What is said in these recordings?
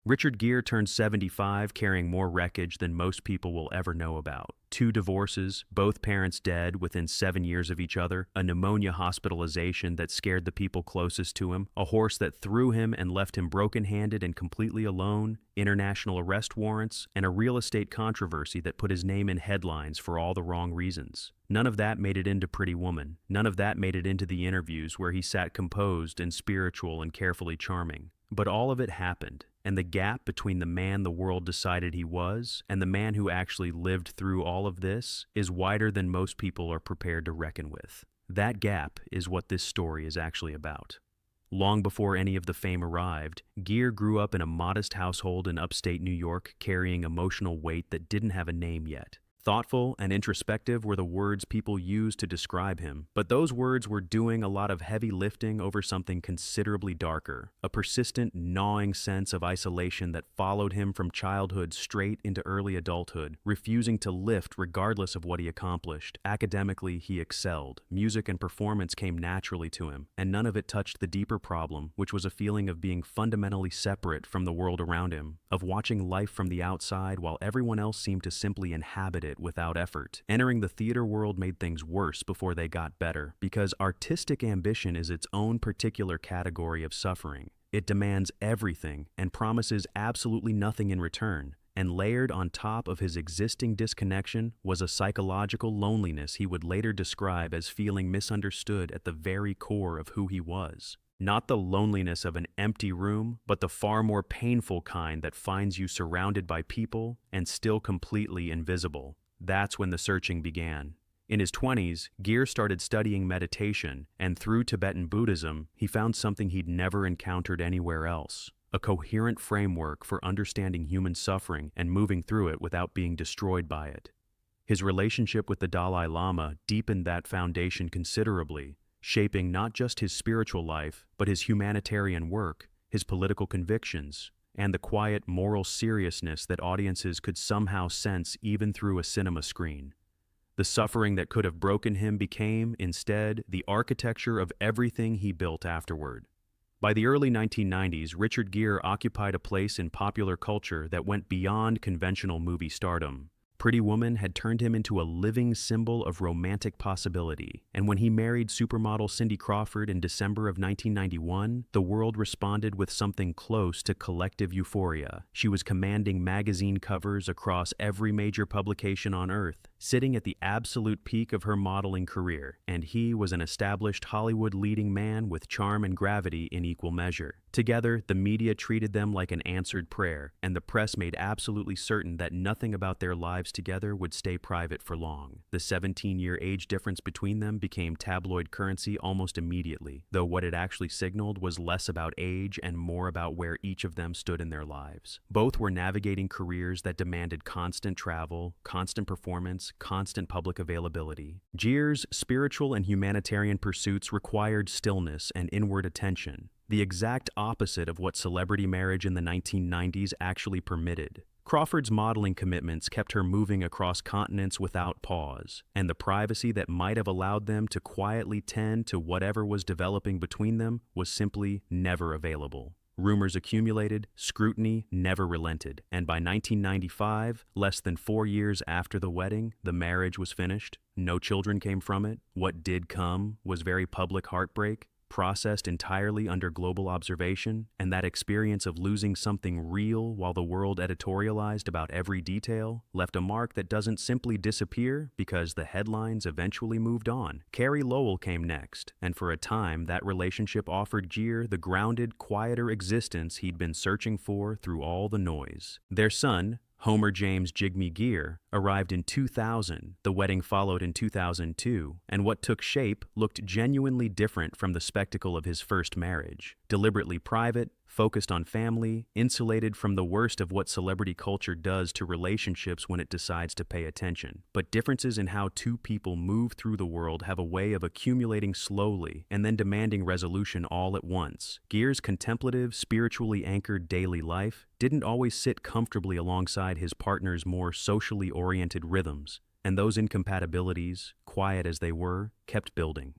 Richard Gere turned 75 carrying more wreckage than most people will ever know about. 2 divorces, both parents dead within 7 years of each other, a pneumonia hospitalization that scared the people closest to him, a horse that threw him and left him broken-handed and completely alone, international arrest warrants, and a real estate controversy that put his name in headlines for all the wrong reasons. None of that made it into Pretty Woman. None of that made it into the interviews where he sat composed and spiritual and carefully charming. But all of it happened, and the gap between the man the world decided he was and the man who actually lived through all of this is wider than most people are prepared to reckon with. That gap is what this story is actually about. Long before any of the fame arrived, Gere grew up in a modest household in upstate New York carrying emotional weight that didn't have a name yet. Thoughtful and introspective were the words people used to describe him, but those words were doing a lot of heavy lifting over something considerably darker, a persistent, gnawing sense of isolation that followed him from childhood straight into early adulthood, refusing to lift regardless of what he accomplished. Academically, he excelled. Music and performance came naturally to him, and none of it touched the deeper problem, which was a feeling of being fundamentally separate from the world around him, of watching life from the outside while everyone else seemed to simply inhabit it without effort. Entering the theater world made things worse before they got better, because artistic ambition is its own particular category of suffering. It demands everything and promises absolutely nothing in return. And layered on top of his existing disconnection was a psychological loneliness he would later describe as feeling misunderstood at the very core of who he was. Not the loneliness of an empty room, but the far more painful kind that finds you surrounded by people and still completely invisible. That's when the searching began. In his 20s, Gere started studying meditation, and through Tibetan Buddhism, he found something he'd never encountered anywhere else: a coherent framework for understanding human suffering and moving through it without being destroyed by it. His relationship with the Dalai Lama deepened that foundation considerably, shaping not just his spiritual life, but his humanitarian work, his political convictions, and the quiet moral seriousness that audiences could somehow sense even through a cinema screen. The suffering that could have broken him became, instead, the architecture of everything he built afterward. By the early 1990s, Richard Gere occupied a place in popular culture that went beyond conventional movie stardom. Pretty Woman had turned him into a living symbol of romantic possibility, and when he married supermodel Cindy Crawford in December of 1991, the world responded with something close to collective euphoria. She was commanding magazine covers across every major publication on Earth, sitting at the absolute peak of her modeling career, and he was an established Hollywood leading man with charm and gravity in equal measure. Together, the media treated them like an answered prayer, and the press made absolutely certain that nothing about their lives together would stay private for long. The 17-year age difference between them became tabloid currency almost immediately, though what it actually signaled was less about age and more about where each of them stood in their lives. Both were navigating careers that demanded constant travel, constant performance, constant public availability. Gere's spiritual and humanitarian pursuits required stillness and inward attention, the exact opposite of what celebrity marriage in the 1990s actually permitted. Crawford's modeling commitments kept her moving across continents without pause, and the privacy that might have allowed them to quietly tend to whatever was developing between them was simply never available. Rumors accumulated, scrutiny never relented, and by 1995, less than 4 years after the wedding, the marriage was finished. No children came from it. What did come was very public heartbreak, processed entirely under global observation, and that experience of losing something real while the world editorialized about every detail left a mark that doesn't simply disappear because the headlines eventually moved on. Carey Lowell came next, and for a time that relationship offered Gere the grounded, quieter existence he'd been searching for through all the noise. Their son, Homer James Jigme Gere, arrived in 2000, the wedding followed in 2002, and what took shape looked genuinely different from the spectacle of his first marriage. Deliberately private, focused on family, insulated from the worst of what celebrity culture does to relationships when it decides to pay attention. But differences in how two people move through the world have a way of accumulating slowly and then demanding resolution all at once. Gere's contemplative, spiritually anchored daily life didn't always sit comfortably alongside his partner's more socially oriented rhythms, and those incompatibilities, quiet as they were, kept building.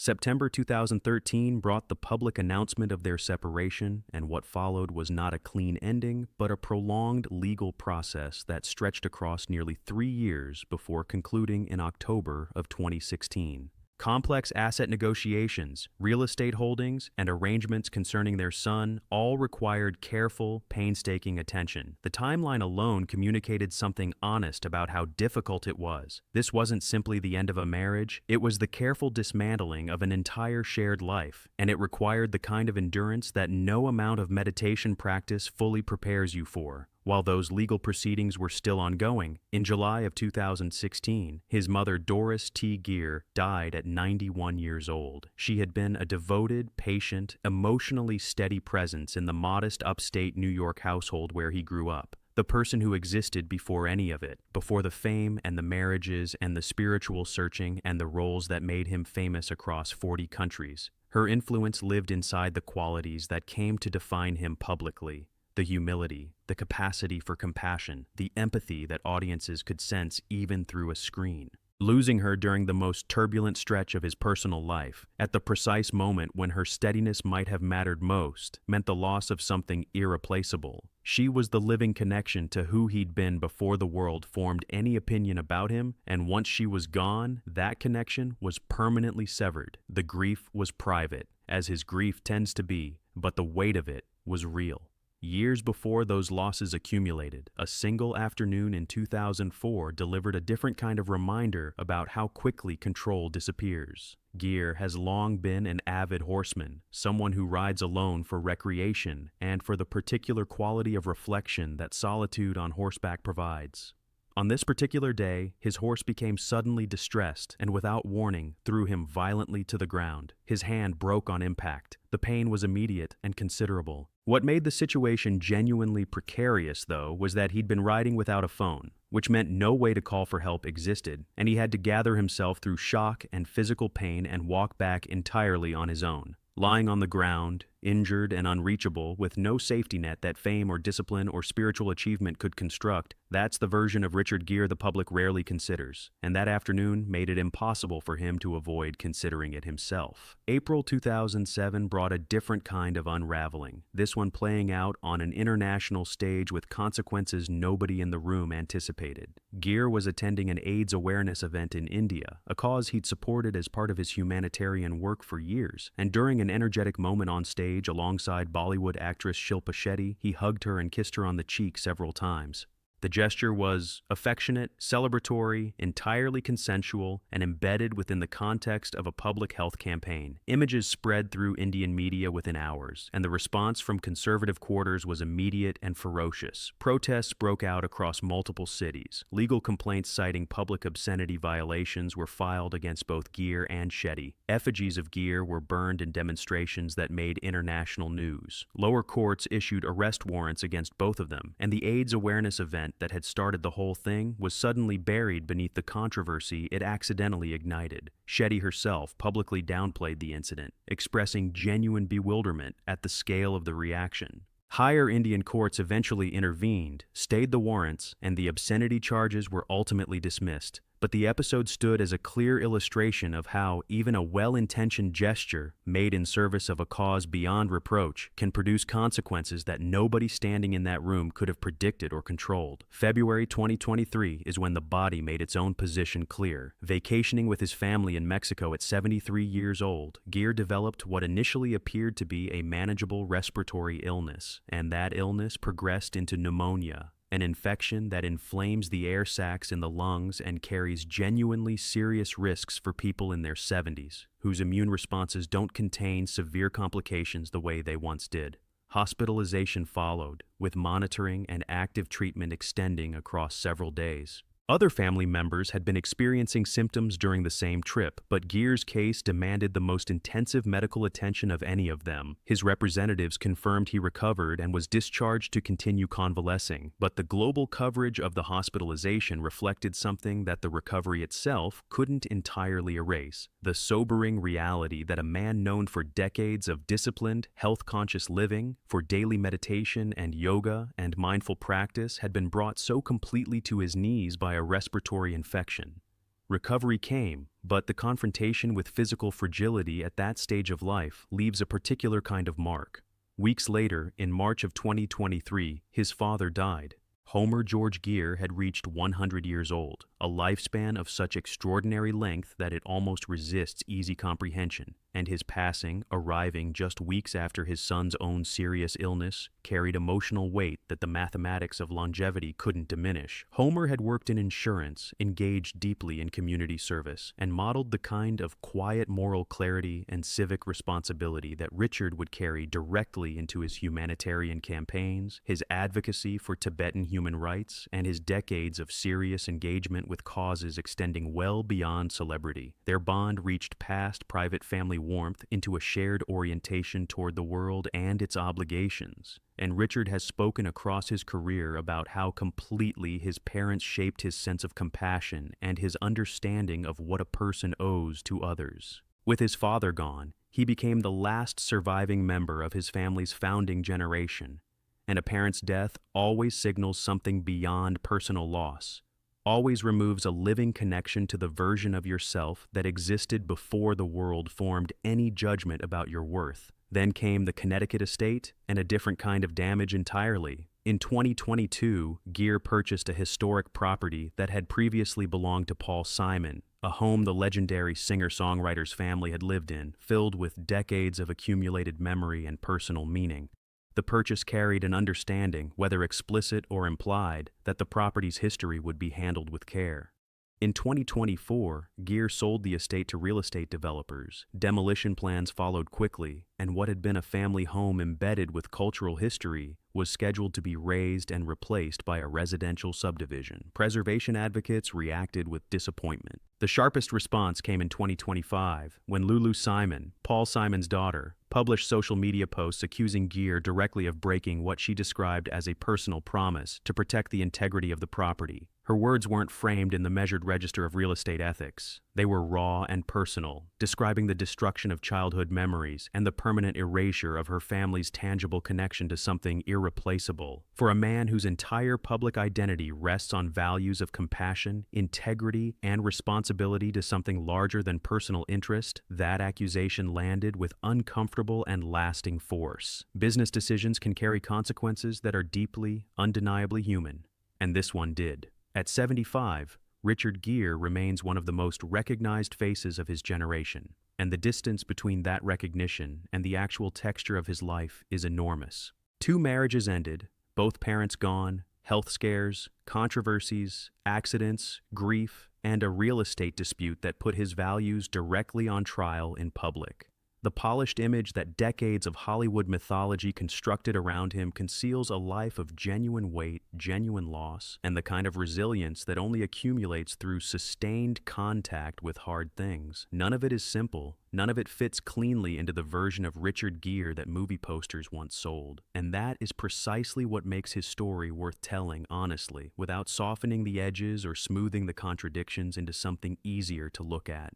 September 2013 brought the public announcement of their separation, and what followed was not a clean ending, but a prolonged legal process that stretched across nearly 3 years before concluding in October of 2016. Complex asset negotiations, real estate holdings, and arrangements concerning their son all required careful, painstaking attention. The timeline alone communicated something honest about how difficult it was. This wasn't simply the end of a marriage, it was the careful dismantling of an entire shared life, and it required the kind of endurance that no amount of meditation practice fully prepares you for. While those legal proceedings were still ongoing, in July of 2016, his mother Doris T. Gere died at 91 years old. She had been a devoted, patient, emotionally steady presence in the modest upstate New York household where he grew up. The person who existed before any of it, before the fame and the marriages and the spiritual searching and the roles that made him famous across 40 countries. Her influence lived inside the qualities that came to define him publicly. The humility, the capacity for compassion, the empathy that audiences could sense even through a screen. Losing her during the most turbulent stretch of his personal life, at the precise moment when her steadiness might have mattered most, meant the loss of something irreplaceable. She was the living connection to who he'd been before the world formed any opinion about him, and once she was gone, that connection was permanently severed. The grief was private, as his grief tends to be, but the weight of it was real. Years before those losses accumulated, a single afternoon in 2004 delivered a different kind of reminder about how quickly control disappears. Gere has long been an avid horseman, someone who rides alone for recreation and for the particular quality of reflection that solitude on horseback provides. On this particular day, his horse became suddenly distressed and without warning threw him violently to the ground. His hand broke on impact. The pain was immediate and considerable. What made the situation genuinely precarious, though, was that he'd been riding without a phone, which meant no way to call for help existed, and he had to gather himself through shock and physical pain and walk back entirely on his own. Lying on the ground, injured and unreachable, with no safety net that fame or discipline or spiritual achievement could construct, that's the version of Richard Gere the public rarely considers, and that afternoon made it impossible for him to avoid considering it himself. April 2007 brought a different kind of unraveling, this one playing out on an international stage with consequences nobody in the room anticipated. Gere was attending an AIDS awareness event in India, a cause he'd supported as part of his humanitarian work for years, and during an energetic moment on stage alongside Bollywood actress Shilpa Shetty, he hugged her and kissed her on the cheek several times. The gesture was affectionate, celebratory, entirely consensual, and embedded within the context of a public health campaign. Images spread through Indian media within hours, and the response from conservative quarters was immediate and ferocious. Protests broke out across multiple cities. Legal complaints citing public obscenity violations were filed against both Gere and Shetty. Effigies of Gere were burned in demonstrations that made international news. Lower courts issued arrest warrants against both of them, and the AIDS awareness event that had started the whole thing was suddenly buried beneath the controversy it accidentally ignited. Shetty herself publicly downplayed the incident, expressing genuine bewilderment at the scale of the reaction. Higher Indian courts eventually intervened, stayed the warrants, and the obscenity charges were ultimately dismissed. But the episode stood as a clear illustration of how even a well-intentioned gesture, made in service of a cause beyond reproach, can produce consequences that nobody standing in that room could have predicted or controlled. February 2023 is when the body made its own position clear. Vacationing with his family in Mexico at 73 years old, Gere developed what initially appeared to be a manageable respiratory illness, and that illness progressed into pneumonia, an infection that inflames the air sacs in the lungs and carries genuinely serious risks for people in their 70s, whose immune responses don't contain severe complications the way they once did. Hospitalization followed, with monitoring and active treatment extending across several days. Other family members had been experiencing symptoms during the same trip, but Gere's case demanded the most intensive medical attention of any of them. His representatives confirmed he recovered and was discharged to continue convalescing, but the global coverage of the hospitalization reflected something that the recovery itself couldn't entirely erase: the sobering reality that a man known for decades of disciplined, health-conscious living, for daily meditation and yoga and mindful practice, had been brought so completely to his knees by a respiratory infection. Recovery came, but the confrontation with physical fragility at that stage of life leaves a particular kind of mark. Weeks later, in March of 2023, his father died. Homer George Gere had reached 100 years old, a lifespan of such extraordinary length that it almost resists easy comprehension, and his passing, arriving just weeks after his son's own serious illness, carried emotional weight that the mathematics of longevity couldn't diminish. Homer had worked in insurance, engaged deeply in community service, and modeled the kind of quiet moral clarity and civic responsibility that Richard would carry directly into his humanitarian campaigns, his advocacy for Tibetan human rights, and his decades of serious engagement with causes extending well beyond celebrity. Their bond reached past private family warmth into a shared orientation toward the world and its obligations. And Richard has spoken across his career about how completely his parents shaped his sense of compassion and his understanding of what a person owes to others. With his father gone, he became the last surviving member of his family's founding generation. And a parent's death always signals something beyond personal loss, always removes a living connection to the version of yourself that existed before the world formed any judgment about your worth. Then came the Connecticut estate and a different kind of damage entirely. In 2022, Gere purchased a historic property that had previously belonged to Paul Simon, a home the legendary singer-songwriter's family had lived in, filled with decades of accumulated memory and personal meaning. The purchase carried an understanding, whether explicit or implied, that the property's history would be handled with care. In 2024, Gere sold the estate to real estate developers. Demolition plans followed quickly, and what had been a family home embedded with cultural history was scheduled to be razed and replaced by a residential subdivision. Preservation advocates reacted with disappointment. The sharpest response came in 2025, when Lulu Simon, Paul Simon's daughter, published social media posts accusing Gere directly of breaking what she described as a personal promise to protect the integrity of the property. Her words weren't framed in the measured register of real estate ethics. They were raw and personal, describing the destruction of childhood memories and the permanent erasure of her family's tangible connection to something irreplaceable. For a man whose entire public identity rests on values of compassion, integrity, and responsibility to something larger than personal interest, that accusation landed with uncomfortable and lasting force. Business decisions can carry consequences that are deeply, undeniably human, and this one did. At 75, Richard Gere remains one of the most recognized faces of his generation, and the distance between that recognition and the actual texture of his life is enormous. 2 marriages ended, both parents gone, health scares, controversies, accidents, grief, and a real estate dispute that put his values directly on trial in public. The polished image that decades of Hollywood mythology constructed around him conceals a life of genuine weight, genuine loss, and the kind of resilience that only accumulates through sustained contact with hard things. None of it is simple. None of it fits cleanly into the version of Richard Gere that movie posters once sold. And that is precisely what makes his story worth telling honestly, without softening the edges or smoothing the contradictions into something easier to look at.